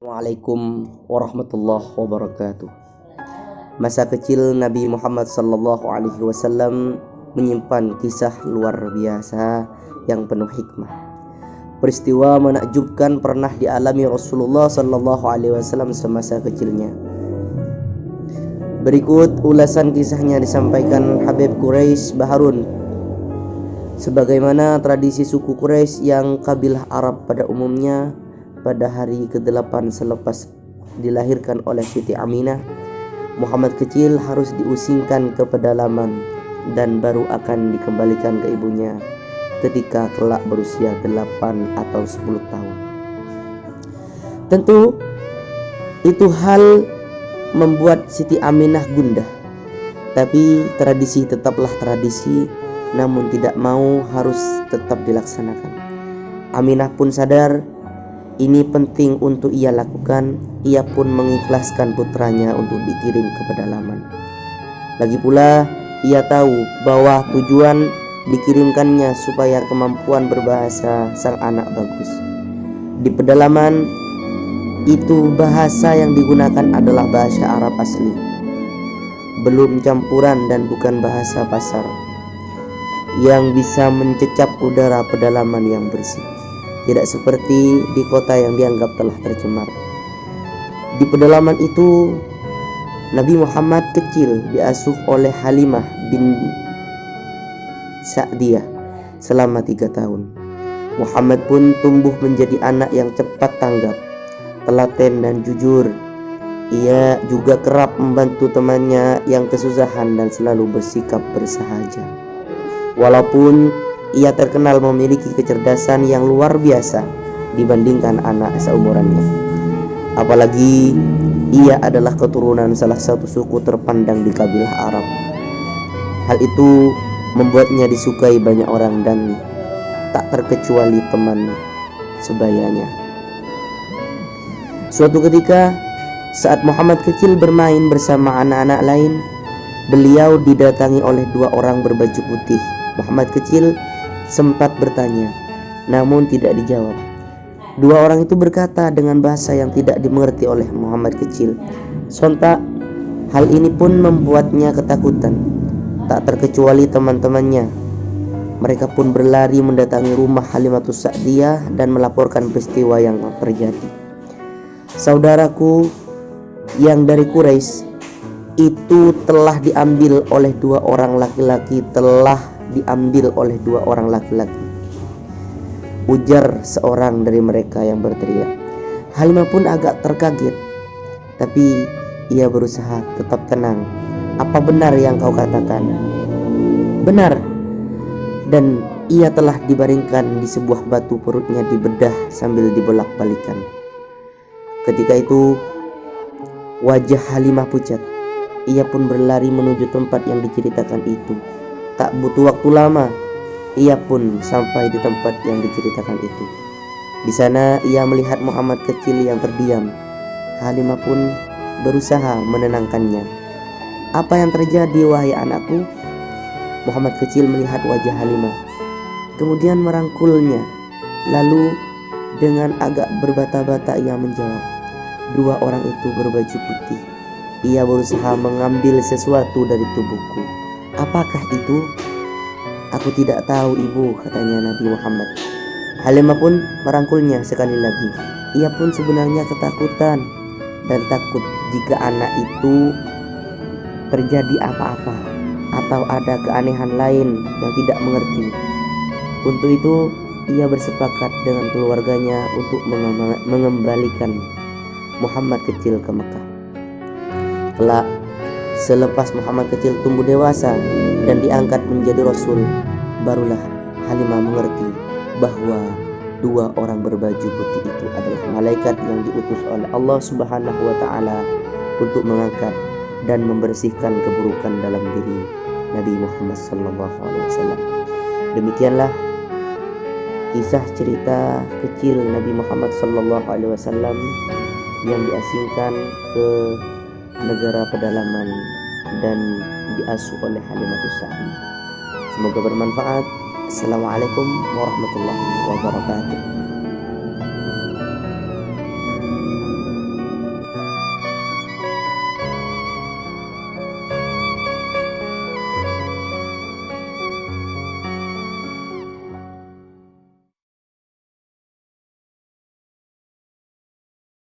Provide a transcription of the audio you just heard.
Assalamualaikum warahmatullahi wabarakatuh. Masa kecil Nabi Muhammad sallallahu alaihi wasallam menyimpan kisah luar biasa yang penuh hikmah. Peristiwa menakjubkan pernah dialami Rasulullah sallallahu alaihi wasallam semasa kecilnya. Berikut ulasan kisahnya disampaikan Habib Quraisy Baharun. Sebagaimana tradisi suku Quraisy yang kabilah Arab pada umumnya, pada hari ke-8 selepas dilahirkan oleh Siti Aminah, Muhammad kecil harus diusingkan ke pedalaman dan baru akan dikembalikan ke ibunya ketika kelak berusia 8 atau 10 tahun. Tentu itu hal membuat Siti Aminah gundah, tapi tradisi tetaplah tradisi, namun tidak mau harus tetap dilaksanakan. Aminah pun sadar ini penting untuk ia lakukan. Ia pun mengikhlaskan putranya untuk dikirim ke pedalaman. Lagi pula ia tahu bahwa tujuan dikirimkannya supaya kemampuan berbahasa sang anak bagus. Di pedalaman itu bahasa yang digunakan adalah bahasa Arab asli, belum campuran dan bukan bahasa pasar yang bisa mencecap udara pedalaman yang bersih. Tidak seperti di kota yang dianggap telah tercemar. Di pedalaman itu Nabi Muhammad kecil diasuh oleh Halimah bin Sa'diyah selama 3 tahun. Muhammad pun tumbuh menjadi anak yang cepat tanggap, telaten dan jujur. Ia juga kerap membantu temannya yang kesusahan dan selalu bersikap bersahaja. Walaupun ia terkenal memiliki kecerdasan yang luar biasa dibandingkan anak seumurannya. Apalagi ia adalah keturunan salah satu suku terpandang di kabilah Arab. Hal itu membuatnya disukai banyak orang dan tak terkecuali teman sebayanya. Suatu ketika saat Muhammad kecil bermain bersama anak-anak lain, beliau didatangi oleh 2 orang berbaju putih. Muhammad kecil sempat bertanya, namun tidak dijawab. 2 orang itu berkata dengan bahasa yang tidak dimengerti oleh Muhammad kecil. Sontak hal ini pun membuatnya ketakutan, tak terkecuali teman-temannya. Mereka pun berlari mendatangi rumah Halimatus Sa'diyah dan melaporkan peristiwa yang terjadi. Saudaraku yang dari Quraisy itu telah diambil oleh 2 orang laki-laki, ujar seorang dari mereka yang berteriak. Halimah pun agak terkaget, tapi ia berusaha tetap tenang. Apa benar yang kau katakan? Benar. Dan ia telah dibaringkan di sebuah batu, perutnya dibedah sambil dibolak-balikan. Ketika itu wajah Halimah pucat. Ia pun berlari menuju tempat yang diceritakan itu. Tak butuh waktu lama, ia pun sampai di tempat yang diceritakan itu. Di sana ia melihat Muhammad kecil yang terdiam. Halimah pun berusaha menenangkannya. Apa yang terjadi wahai anakku? Muhammad kecil melihat wajah Halimah, kemudian merangkulnya. Lalu dengan agak berbata-bata ia menjawab, 2 orang itu berbaju putih. Ia berusaha mengambil sesuatu dari tubuhku. Apakah itu? Aku tidak tahu ibu, katanya Nabi Muhammad. Halimah pun merangkulnya sekali lagi. Ia pun sebenarnya ketakutan dan takut jika anak itu terjadi apa-apa atau ada keanehan lain yang tidak mengerti. Untuk itu ia bersepakat dengan keluarganya untuk mengembalikan Muhammad kecil ke Mekah. Kelak selepas Muhammad kecil tumbuh dewasa dan diangkat menjadi Rasul, barulah Halimah mengerti bahwa 2 orang berbaju putih itu adalah malaikat yang diutus oleh Allah Subhanahu wa Ta'ala untuk mengangkat dan membersihkan keburukan dalam diri Nabi Muhammad sallallahu alaihi wasallam. Demikianlah kisah cerita kecil Nabi Muhammad sallallahu alaihi wasallam yang diasingkan ke negara pedalaman dan diasuh oleh Halimatus Sa'diyah. Semoga bermanfaat. Assalamualaikum warahmatullahi wabarakatuh.